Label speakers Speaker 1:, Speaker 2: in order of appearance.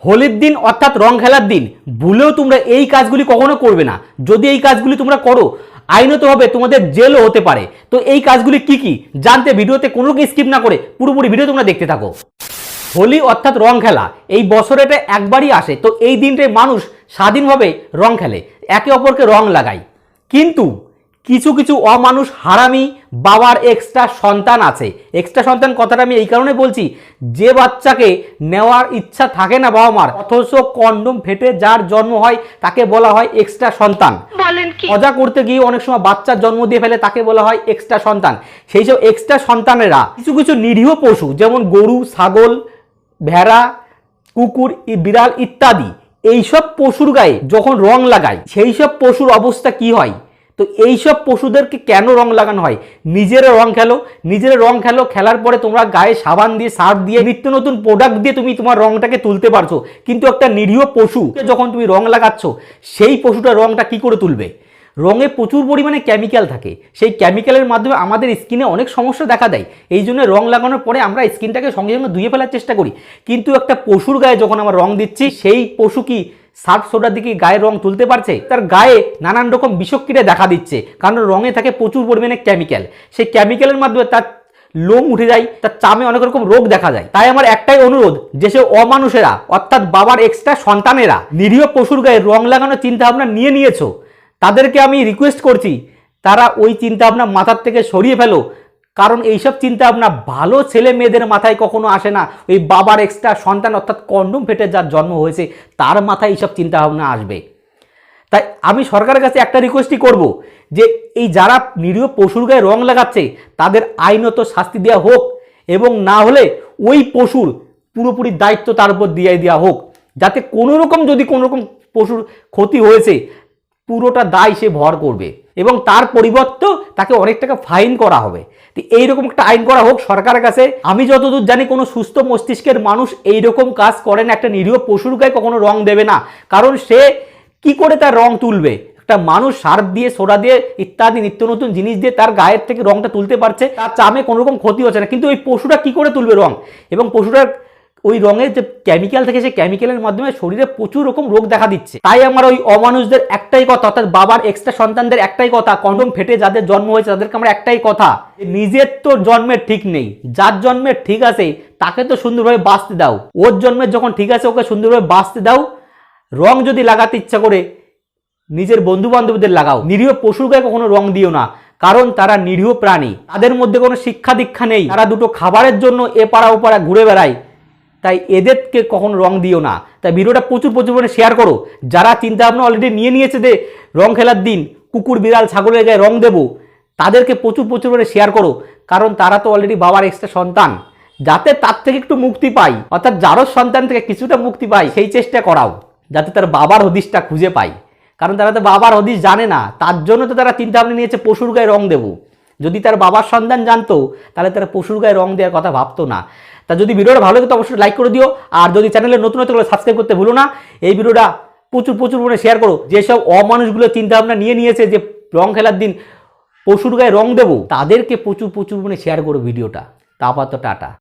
Speaker 1: হোলির দিন অর্থাৎ রং খেলার দিন ভুলেও তোমরা এই কাজগুলি কখনো করবে না। যদি এই কাজগুলি তোমরা করো আইনতভাবে তোমাদের জেলও হতে পারে। তো এই কাজগুলি কি কি জানতে ভিডিওতে কোনো স্কিপ না করে পুরোপুরি ভিডিও তোমরা দেখতে থাকো। হোলি অর্থাৎ রং খেলা এই বছরে এটা একবারই আসে। তো এই দিনটায় মানুষ স্বাধীনভাবে রং খেলে, একে অপরকে রং লাগায়। কিন্তু কিছু কিছু অমানুষ হারামি বাবার এক্সট্রা সন্তান আছে। এক্সট্রা সন্তান কথাটা আমি এই কারণে বলছি, যে বাচ্চাকে নেওয়ার ইচ্ছা থাকে না বাবা মার, অথচ কন্ডম ফেটে যার জন্ম হয় তাকে বলা হয় এক্সট্রা সন্তান। মজা করতে গিয়ে অনেক সময় বাচ্চার জন্ম দিয়ে ফেলে, তাকে বলা হয় এক্সট্রা সন্তান। সেই সব এক্সট্রা সন্তানেরা কিছু কিছু নিরীহ পশু যেমন গরু, ছাগল, ভেড়া, কুকুর, বিড়াল ইত্যাদি এইসব পশুর গায়ে যখন রং লাগায় সেই সব পশুর অবস্থা কি হয়। তো এইসব পশুদেরকে কেন রং লাগানো হয়? নিজেরা রং খেলো, নিজেরা রং খেলো, খেলার পরে তোমরা গায়ে সাবান দিয়ে, সার্ফ দিয়ে, নিত্য নতুন প্রোডাক্ট দিয়ে তুমি তোমার রংটাকে তুলতে পারছো। কিন্তু একটা নিরীহ পশুকে যখন তুমি রং লাগাচ্ছ, সেই পশুটার রংটা কি করে তুলবে? রঙে প্রচুর পরিমাণে কেমিক্যাল থাকে, সেই কেমিক্যালের মাধ্যমে আমাদের স্কিনে অনেক সমস্যা দেখা দেয়। এই জন্য রং লাগানোর পরে আমরা স্কিনটাকে সঙ্গে সঙ্গে ধুয়ে ফেলার চেষ্টা করি। কিন্তু একটা পশুর গায়ে যখন আমরা রং দিচ্ছি, সেই পশু কি সার্ফ সোডার দিকে গায়ে রং তুলতে পারছে? তার গায়ে নানান রকম বিষক্রিয়া দেখা দিচ্ছে, কারণ রঙে থাকে প্রচুর পরিমাণে কেমিক্যাল। সেই কেমিক্যালের মাধ্যমে তার লোম উঠে যায়, তার চামে অনেক রকম রোগ দেখা যায়। তাই আমার একটাই অনুরোধ, যে সে অমানুষেরা অর্থাৎ বাবার এক্সট্রা সন্তানেরা নিরীহ পশুর গায়ে রং লাগানোর চিন্তা ভাবনা নিয়েছো, তাদেরকে আমি রিকোয়েস্ট করছি তারা ওই চিন্তা ভাবনা মাথার থেকে সরিয়ে ফেলো। কারণ এইসব চিন্তা ভাবনা ভালো ছেলে মেয়েদের মাথায় কখনো আসে না। ওই বাবার এক্সট্রা সন্তান অর্থাৎ কন্ডম ফেটে যার জন্ম হয়েছে তার মাথায় এইসব চিন্তা ভাবনা আসবে। তাই আমি সরকারের কাছে একটা রিকোয়েস্টই করব, যে এই যারা নিরীহ পশুর গায়ে রং লাগাচ্ছে তাদের আইনত শাস্তি দেওয়া হোক, এবং না হলে ওই পশুর পুরোপুরি দায়িত্ব তার উপর দিয়ে দেওয়া হোক, যাতে কোনো রকম যদি কোনো রকম পশুর ক্ষতি হয়েছে পুরোটা দায় সে ভর করবে, এবং তার পরিবর্তেও তাকে অনেক টাকা ফাইন করা হবে। তো এইরকম একটা আইন করা হোক সরকারের কাছে। আমি যতদূর জানি কোনো সুস্থ মস্তিষ্কের মানুষ এইরকম কাজ করে না, একটা নিরীহ পশুর গায়ে কখনো রং দেবে না। কারণ সে কি করে তার রং তুলবে? একটা মানুষ সার্ফ দিয়ে, সোডা দিয়ে ইত্যাদি নিত্য নতুন জিনিস দিয়ে তার গায়ের থেকে রংটা তুলতে পারছে, তার চামে কোনো রকম ক্ষতি হচ্ছে না। কিন্তু ওই পশুটা কি করে তুলবে রং? এবং পশুটার ওই রঙের যে কেমিক্যাল থাকে, সেই কেমিক্যালের মাধ্যমে শরীরে প্রচুর রকম রোগ দেখা দিচ্ছে। তাই আমার ওই অমানুষদের একটাই কথা, অর্থাৎ বাবার এক্সট্রা সন্তানদের একটাই কথা, কন্ডম ফেটে যাদের জন্ম হয়েছে তাদেরকে আমার একটাই কথা, নিজের তো জন্মের ঠিক নেই, যার জন্মের ঠিক আছে তাকে তো সুন্দরভাবে বাঁচতে দাও। ওর জন্মের যখন ঠিক আছে ওকে সুন্দরভাবে বাঁচতে দাও। রং যদি লাগাতে ইচ্ছা করে নিজের বন্ধু বান্ধবদের লাগাও, নিরীহ পশুর গায়ে কখনো রং দিও না। কারণ তারা নিরীহ প্রাণী, তাদের মধ্যে কোনো শিক্ষা দীক্ষা নেই, তারা দুটো খাবারের জন্য এ পাড়া ও পাড়া ঘুরে বেড়ায়। তাই এদেরকে কখনো রং দিও না। তাই ভিডিওটা প্রচুর পরিমাণে শেয়ার করো। যারা চিন্তা ভাবনা অলরেডি নিয়ে নিয়েছে যে রং খেলার দিন কুকুর, বিড়াল, ছাগলের গায়ে রং দেবো, তাদেরকে প্রচুর পরিমাণে শেয়ার করো। কারণ তারা তো অলরেডি বাবার এক্সট্রা সন্তান, যাতে তার থেকে একটু মুক্তি পাই, অর্থাৎ যারও সন্তান থেকে কিছুটা মুক্তি পাই সেই চেষ্টা করাও, যাতে তার বাবার হদিশটা খুঁজে পাই। কারণ তারা তো বাবার হদিশ জানে না, তার জন্য তো তারা চিন্তা ভাবনা নিয়েছে পশুর গায়ে রং দেবো। যদি তার বাবার সন্তান জানতো তাহলে তারা পশুর গায়ে রং দেওয়ার কথা ভাবতো না। তা যদি ভিডিওটা ভালো লাগে তো অবশ্যই লাইক করে দিও, আর যদি চ্যানেলে নতুন হতে হলে সাবস্ক্রাইব করতে ভুলো না। এই ভিডিওটা প্রচুর পরিমাণে শেয়ার করো। যেসব অমানুষগুলো চিন্তা ভাবনা নিয়েছে যে রং খেলার দিন পশুর গায়ে রং দেবো, তাদেরকে প্রচুর পরিমাণে শেয়ার করো ভিডিওটা। তা আপাতত টাটা।